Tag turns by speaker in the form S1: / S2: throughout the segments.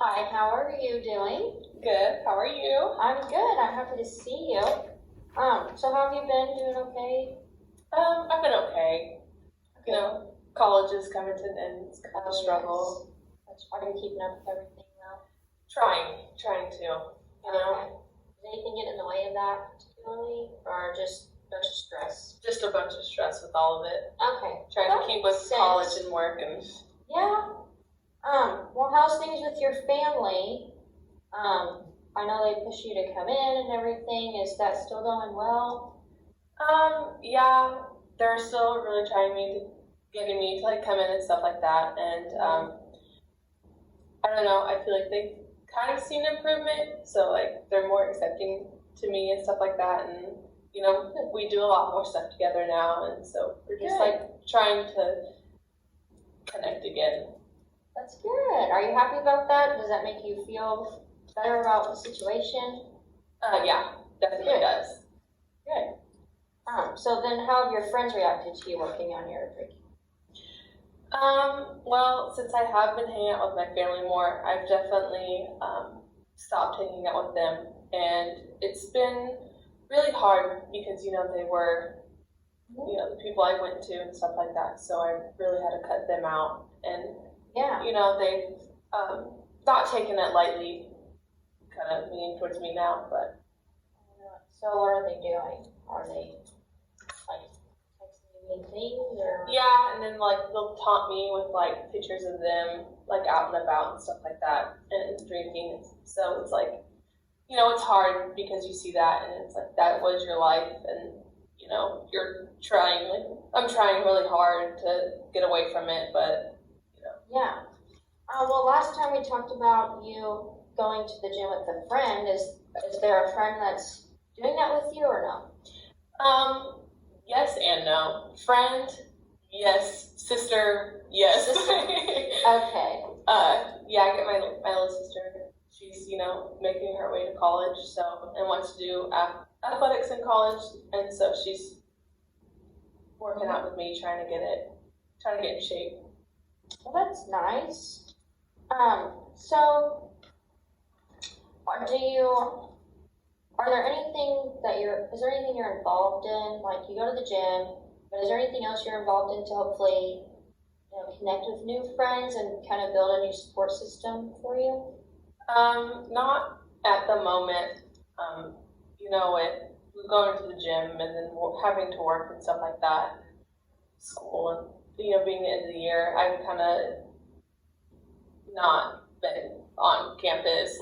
S1: Hi, how are you doing?
S2: Good. How are you?
S1: I'm good. I'm happy to see you. So how have you been? Doing okay?
S2: I've been okay. You know, college is coming to an end. It's kind of a struggle.
S1: Yes. Are you keeping up with everything now?
S2: Trying to. You know,
S1: Okay. Does anything get in the way of that particularly, or just a bunch of stress?
S2: just a bunch of stress with all of it.
S1: Okay.
S2: Trying
S1: That
S2: to keep with
S1: makes sense.
S2: college and work and.
S1: Yeah. Well, how's things with your family? I know they push you to come in and everything. Is that still going well?
S2: Yeah, they're still really getting me to like come in and stuff like that. And I don't know. I feel like they've kind of seen improvement, so like they're more accepting to me and stuff like that. And you know, we do a lot more stuff together now, and so we're just
S1: Good.
S2: like trying to connect again.
S1: That's good. Are you happy about that? Does that make you feel better about the situation?
S2: Yeah, definitely
S1: Good.
S2: does.
S1: Good. So then how have your friends reacted to you working on your drinking?
S2: Well, since I have been hanging out with my family more, I've definitely stopped hanging out with them, and it's been really hard because they were the people I went to and stuff like that. So I really had to cut them out, and
S1: Yeah.
S2: they've not taken it lightly, kind of mean towards me now, but.
S1: So what are they doing? Are they like texting you mean things or?
S2: Yeah, and then like they'll taunt me with like pictures of them like out and about and stuff like that and drinking. So it's like, it's hard because you see that and it's like that was your life and you're trying I'm trying really hard to get away from it, but
S1: Yeah. Well, last time we talked about you going to the gym with a friend. Is there a friend that's doing that with you or no?
S2: Yes and no. Friend, yes. Sister, yes.
S1: Okay.
S2: Yeah, I get my little sister. She's, making her way to college, and wants to do athletics in college, and so she's working out with me, trying to get in shape.
S1: Well, that's nice. So is there anything you're involved in? Like you go to the gym, but is there anything else you're involved in to hopefully, connect with new friends and kind of build a new support system for you?
S2: Not at the moment. With going to the gym and then having to work and stuff like that, school and being the end of the year, I've kind of not been on campus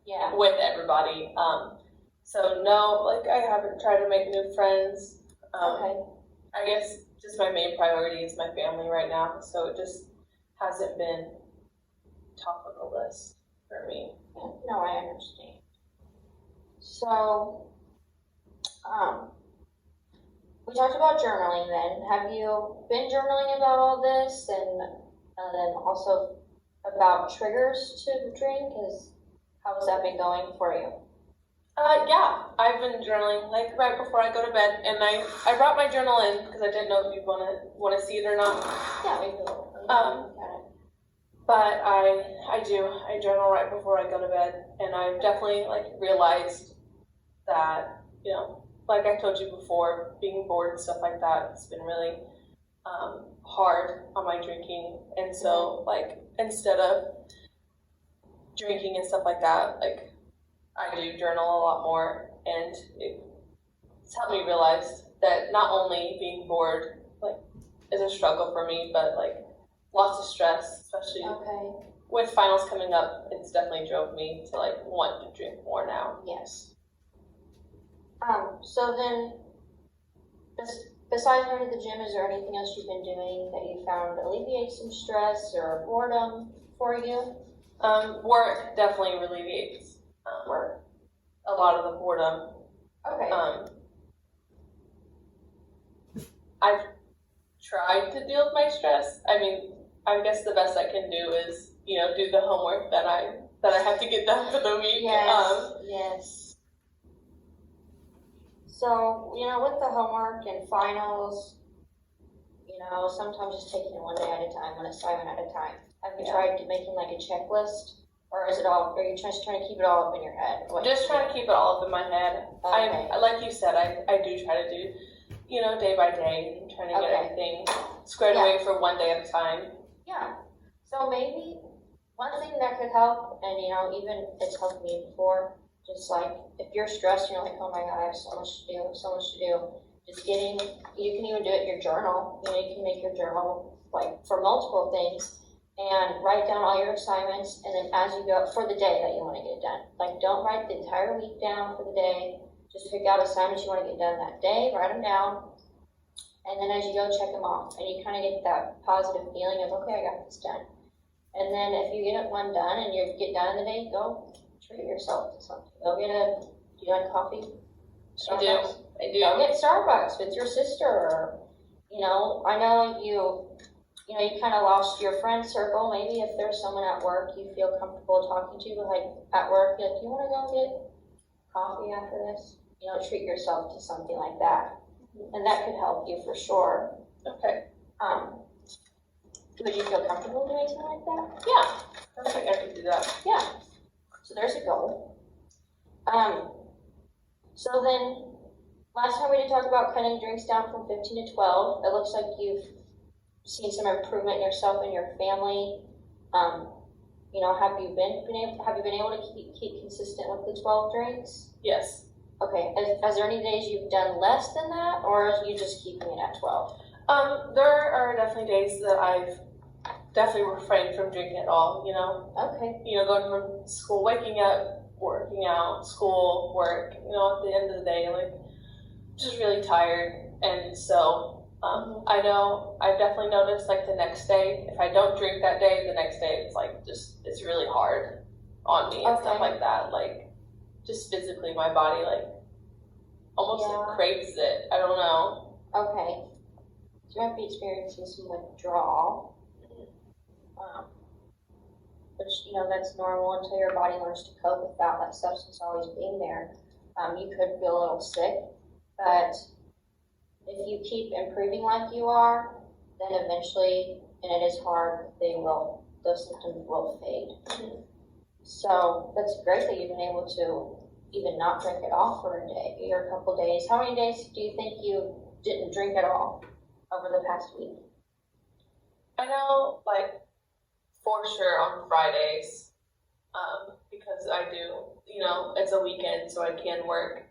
S1: Yeah.
S2: with everybody. So no, I haven't tried to make new friends.
S1: Okay.
S2: I guess just my main priority is my family right now, so it just hasn't been top of the list for me.
S1: Yeah, no, I understand. So, we talked about journaling then. Have you been journaling about all this and then also about triggers to drink? How has that been going for you?
S2: Yeah, I've been journaling right before I go to bed, and I brought my journal in because I didn't know if you want to see it or not.
S1: Yeah, we will.
S2: But I journal right before I go to bed, and I've definitely realized that like I told you before, being bored and stuff like that, it's been really hard on my drinking, and so instead of drinking and stuff like that, I do journal a lot more, and it's helped me realize that not only being bored is a struggle for me, but lots of stress, especially with finals coming up. It's definitely drove me to want to drink more now.
S1: Yes. So then, besides going to the gym, is there anything else you've been doing that you found alleviates some stress or boredom for you?
S2: Work definitely alleviates a lot of the boredom.
S1: Okay.
S2: I've tried to deal with my stress. I mean, I guess the best I can do is, do the homework that I have to get done for the week.
S1: Yes. Yes. So, with the homework and finals, sometimes just taking it one day at a time, one assignment at a time. Have you tried making a checklist Or is it all, are you just trying to keep it all up in your head?
S2: Just trying to keep it all up in my head.
S1: Okay.
S2: Like you said, I do try to do, day by day, and trying to get
S1: Okay.
S2: everything squared away for one day at a time.
S1: Yeah. So maybe one thing that could help, and even it's helped me before, just like if you're stressed, you're like, oh my god, I have so much to do, so much to do. Just you can even do it in your journal. You can make your journal like for multiple things and write down all your assignments, and then as you go for the day that you want to get done. Like don't write the entire week down for the day. Just pick out assignments you want to get done that day, write them down, and then as you go check them off, and you kind of get that positive feeling of, okay, I got this done. And then if you get one done and you get done in the day, go treat yourself to something. Go get do you like coffee? Starbucks?
S2: I do.
S1: Go get Starbucks with your sister, or, I know you kind of lost your friend circle. Maybe if there's someone at work you feel comfortable talking to, like at work, do you want to go get coffee after this? Treat yourself to something like that. And that could help you for sure.
S2: Okay.
S1: Would you feel comfortable doing something like that?
S2: Yeah. I think I could do that.
S1: Yeah. So there's a goal. So then, last time we did talk about cutting drinks down from 15 to 12. It looks like you've seen some improvement in yourself and your family. Have you been able to keep consistent with the 12 drinks?
S2: Yes.
S1: Okay. Is there any days you've done less than that, or are you just keeping it at 12?
S2: There are definitely days that I've definitely refrained from drinking at all.
S1: Okay.
S2: Going from school, waking up, working out, school, work. At the end of the day, like just really tired, and so. I know I've definitely noticed like the next day, if I don't drink that day, the next day it's like it's really hard on me and stuff like that. Like just physically my body like almost like craves it. I don't know.
S1: Okay. So you might be experiencing some withdrawal. Which, that's normal until your body learns to cope without that substance always being there. You could feel a little sick, but if you keep improving like you are, then eventually, and it is hard, those symptoms will fade. So that's great that you've been able to even not drink at all for a day or a couple days. How many days do you think you didn't drink at all over the past week?
S2: I know, like, for sure on Fridays, because I do, it's a weekend, so I can work.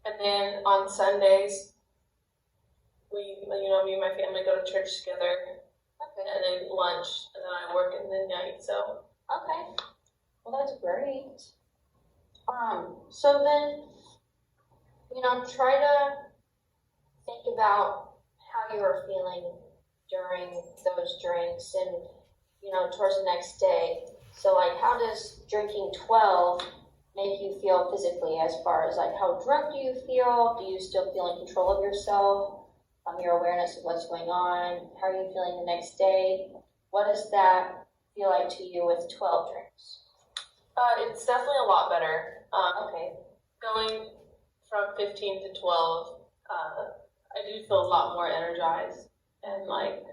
S2: And then on Sundays, me and my family go to church together. Okay. And then lunch, and then I work in the night, so.
S1: Okay. Well, that's great. So then, try to think about how you are feeling during those drinks and, towards the next day. So, like, how does drinking 12 make you feel physically, as far as like how drunk do you feel? Do you still feel in control of yourself? Your awareness of what's going on? How are you feeling the next day? What does that feel like to you with 12 drinks?
S2: It's definitely a lot better.
S1: Okay.
S2: Going from 15 to 12, I do feel a lot more energized and like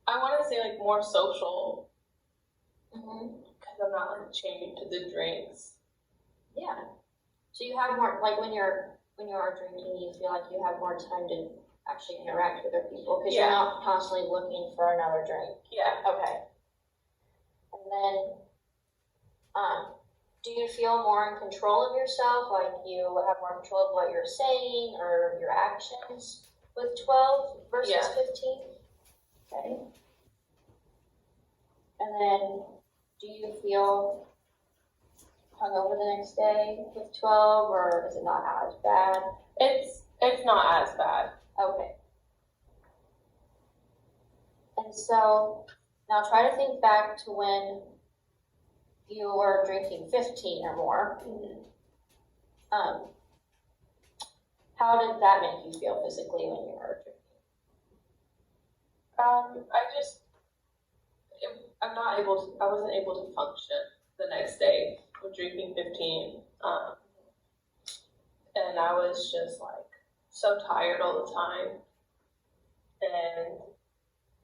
S2: I want to say like more social. Because I'm not like chained to the drinks.
S1: Yeah. So you have more, like when you are drinking, you feel like you have more time to actually interact with other people because you're not constantly looking for another drink.
S2: Yeah.
S1: Okay. And then, do you feel more in control of yourself? Like you have more control of what you're saying or your actions with 12 versus 15? Okay. And then, do you feel hungover the next day with 12, or is it not as bad?
S2: It's not as bad.
S1: Okay. And so, now try to think back to when you were drinking 15 or more. How did that make you feel physically when you were drinking?
S2: I wasn't able to function the next day with drinking 15. And I was just like so tired all the time. And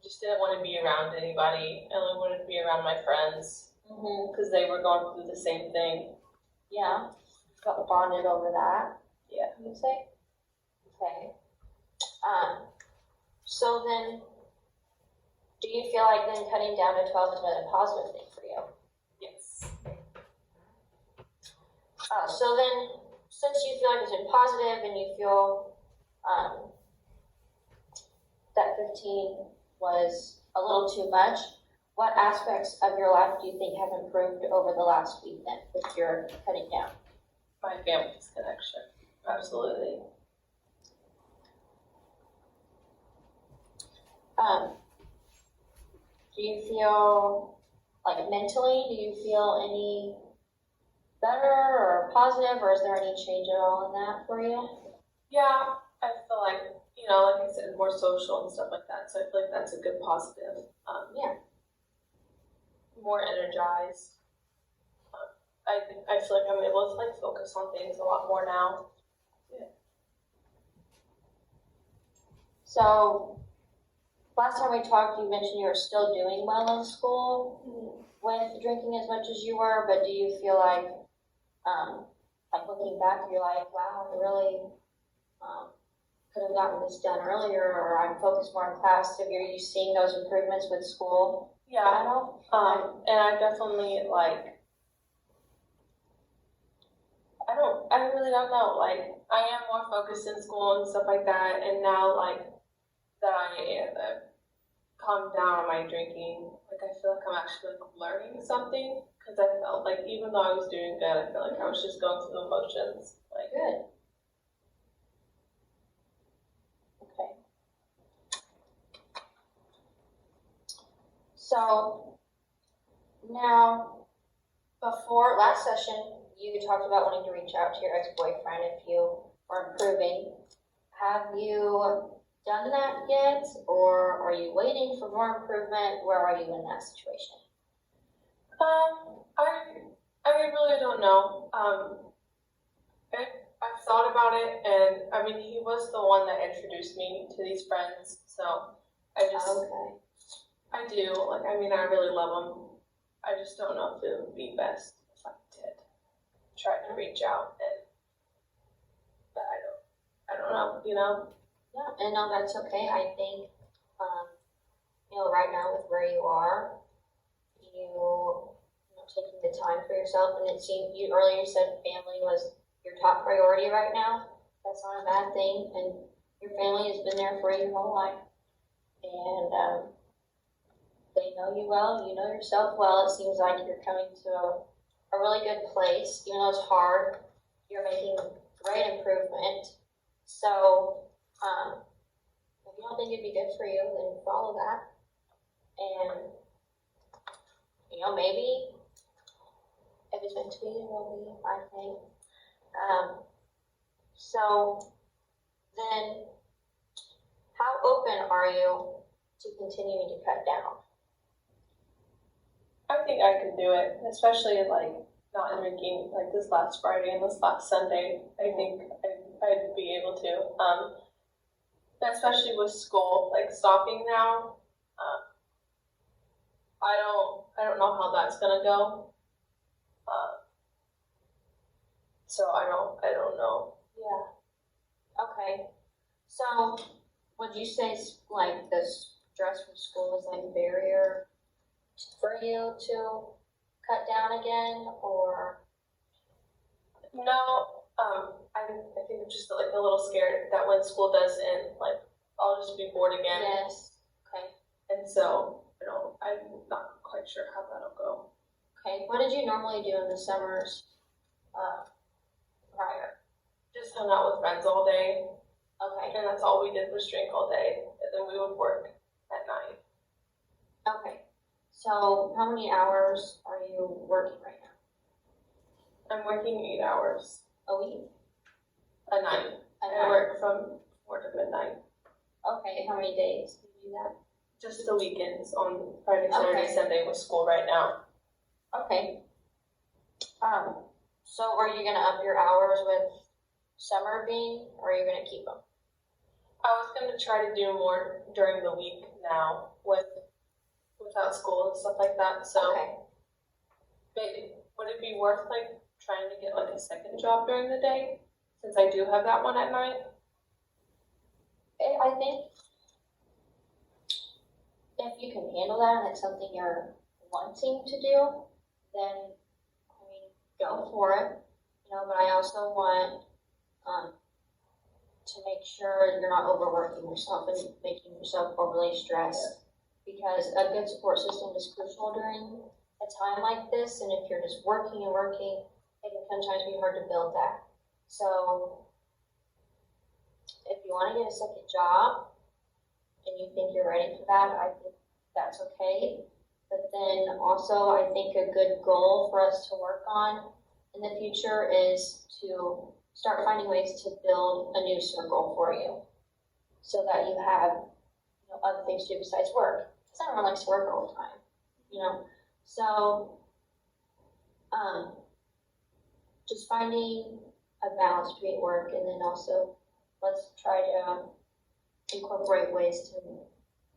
S2: just didn't want to be around anybody. I only wanted to be around my friends because they were going through the same thing.
S1: Yeah, got bonded over that.
S2: Yeah.
S1: You would say? Okay. So then, do you feel like then cutting down to 12 has been a positive thing for you?
S2: Yes.
S1: So then, since you feel like it's been positive and you feel that 15 was a little too much, what aspects of your life do you think have improved over the last week then, with your cutting down?
S2: My family's connection. Absolutely.
S1: Do you feel like mentally, do you feel any better or positive, or is there any change at all in that for you?
S2: Yeah, I feel like, you know, like I said, more social and stuff like that. So I feel like that's a good positive.
S1: Yeah.
S2: More energized. I feel like I'm able to like focus on things a lot more now.
S1: So, last time we talked, you mentioned you were still doing well in school with drinking as much as you were, but do you feel like looking back, you're like, wow, I really could have gotten this done earlier, or I'm focused more in class. Are you seeing those improvements with school?
S2: Yeah.
S1: At all?
S2: And I definitely I really don't know. Like, I am more focused in school and stuff like that, and now like that I calmed down on my drinking, like I feel like I'm actually like learning something, because I felt like even though I was doing good, I feel like I was just going through the motions. Like,
S1: Good. Okay. So now, before last session, you talked about wanting to reach out to your ex-boyfriend if you were improving. Have you done that yet, or are you waiting for more improvement? Where are you in that situation?
S2: I really don't know. I've thought about it, and I mean, he was the one that introduced me to these friends, so I just,
S1: Okay.
S2: I do, like, I mean, I really love him. I just don't know if it would be best if I did try to reach out, but I don't know, you know?
S1: Yeah, and no, that's okay. I think, right now with where you are, taking the time for yourself, and it seemed you earlier said family was your top priority right now. That's not a bad thing, and your family has been there for you your whole life, and they know you well. You know yourself well. It seems like you're coming to a really good place, even though it's hard. You're making great improvement. So, if you don't think it'd be good for you, then follow that. And, maybe if it's meant to be, it will be, I think. So then, how open are you to continuing to cut down?
S2: I think I could do it, especially like not drinking like this last Friday and this last Sunday. I think I'd be able to. Especially with school, like stopping now. I don't know how that's gonna go. So I don't know.
S1: Yeah. Okay. So, would you say like the stress from school is like a barrier for you to cut down again, or?
S2: No. I think I'm just like a little scared that when school does end, like I'll just be bored again.
S1: Yes. Okay.
S2: And so I'm not quite sure how that'll go.
S1: Okay. What did you normally do in the summers prior?
S2: Just hung out with friends all day.
S1: Okay.
S2: And that's all we did was drink all day, and then we would work at night.
S1: Okay. So how many hours are you working right now?
S2: I'm working 8 hours
S1: A week?
S2: a night. I work from 4 to midnight.
S1: Okay. How many days do you do that?
S2: Just the weekends on Friday, Saturday, Sunday with school right now.
S1: Okay. So are you gonna up your hours with summer being, or are you gonna keep them?
S2: I was gonna try to do more during the week now without school and stuff like that, so
S1: Okay.
S2: maybe, would it be worth like trying to get like a second job during the day, since I do have that one at night?
S1: I think if you can handle that and it's something you're wanting to do, then, I mean, go for it. You know, but I also want, to make sure you're not overworking yourself and making yourself overly stressed. Because a good support system is crucial during a time like this, and if you're just working and working, it can sometimes be hard to build that. So, if you wanna get a second job, and you think you're ready for that, I think that's okay. But then also, I think a good goal for us to work on in the future is to start finding ways to build a new circle for you, so that you have, you know, other things to do besides work. Because everyone likes to work all the time, you know. So, just finding a balance between work, and then also let's try to incorporate ways to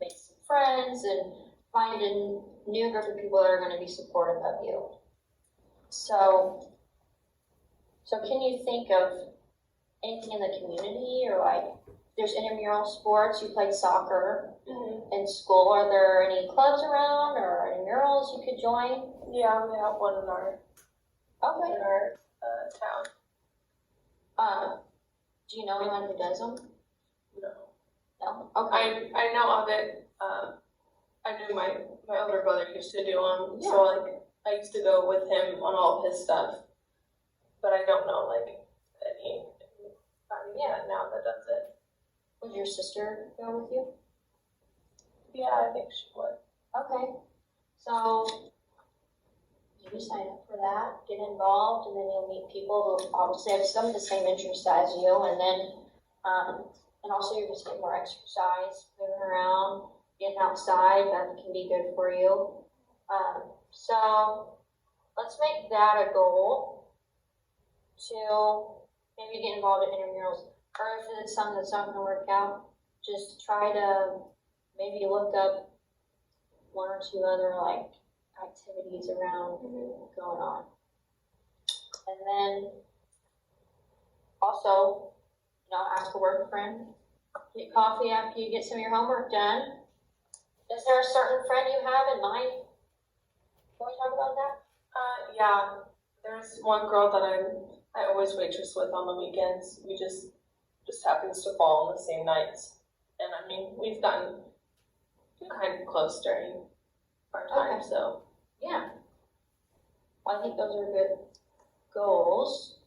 S1: make some friends and find a new group of people that are going to be supportive of you. So can you think of anything in the community, or like there's intramural sports? You played soccer in school. Are there any clubs around or any murals you could join?
S2: Yeah, we have one in our
S1: Okay.
S2: town.
S1: Do you know anyone who does them?
S2: No.
S1: No. Okay.
S2: I know of it. I knew my older brother used to do them,
S1: Yeah.
S2: so like I used to go with him on all of his stuff. But I don't know like any now that does it.
S1: Would your sister go with you?
S2: Yeah, I think she would.
S1: Okay. So you sign up for that, get involved, and then you'll meet people who obviously have some of the same interests as you, and then, and also you're just getting more exercise, moving around, getting outside, that can be good for you. So let's make that a goal to maybe get involved in intramurals, or if it's something that's not gonna work out, just try to maybe look up one or two other like activities around going on. And then also, you know, ask a work friend, get coffee after you get some of your homework done. Is there a certain friend you have in mind? Can we talk about that?
S2: Yeah, there's one girl that I always waitress with on the weekends. We just happens to fall on the same nights, and I mean we've gotten kind of close during our time.
S1: Okay.
S2: So
S1: Yeah. I think those are good goals.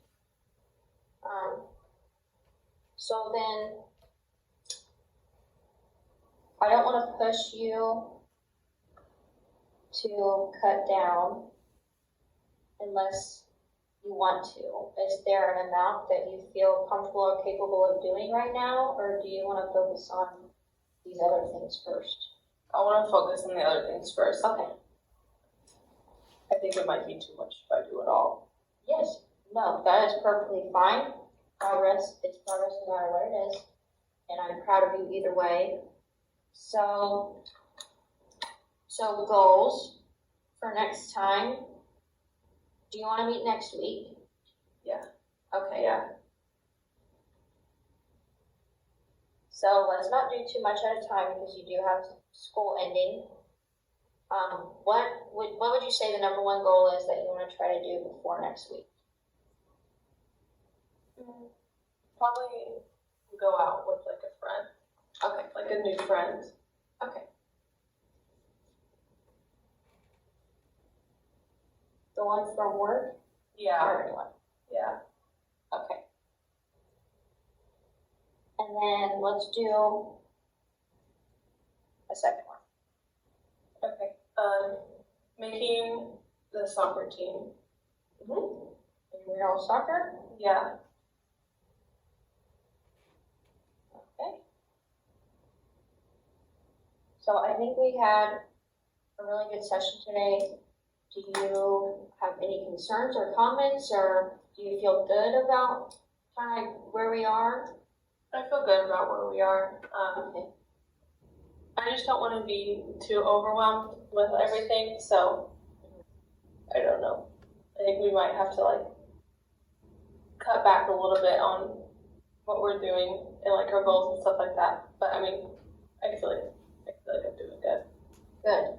S1: So then, I don't want to push you to cut down unless you want to. Is there an amount that you feel comfortable or capable of doing right now, or do you want to focus on these other things first?
S2: I want to focus on the other things first.
S1: Okay.
S2: I think it might be too much if I do it all.
S1: Yes. No, that is perfectly fine. Progress, it's progress no matter what it is. And I'm proud of you either way. So goals for next time. Do you want to meet next week?
S2: Yeah.
S1: Okay.
S2: Yeah.
S1: So let's not do too much at a time because you do have school ending. What would you say the number one goal is that you want to try to do before next week?
S2: Probably go out with like a friend.
S1: Okay.
S2: Like a new friend.
S1: Okay. The one from work
S2: Yeah.
S1: or anyone?
S2: Yeah.
S1: Okay. And then let's do a second one.
S2: Okay. Making the soccer team.
S1: Intramural soccer?
S2: Yeah.
S1: Okay. So I think we had a really good session today. Do you have any concerns or comments, or do you feel good about kind of where we are?
S2: I feel good about where we are.
S1: Okay.
S2: I just don't want to be too overwhelmed with everything, so I don't know. I think we might have to like cut back a little bit on what we're doing and like our goals and stuff like that. But I mean, I feel like I'm doing good.
S1: Good.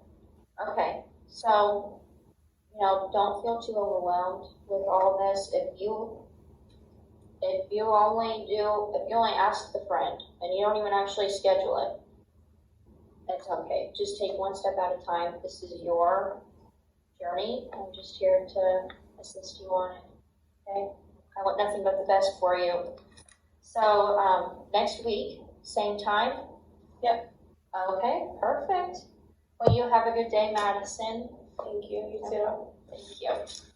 S1: Okay. So, don't feel too overwhelmed with all this. If you only ask the friend and you don't even actually schedule it, it's okay. Just take one step at a time. This is your journey. I'm just here to assist you on it. Okay? I want nothing but the best for you. So, next week, same time?
S2: Yep.
S1: Okay, perfect. Well, you have a good day, Madison.
S2: Thank you. You too.
S1: Thank you.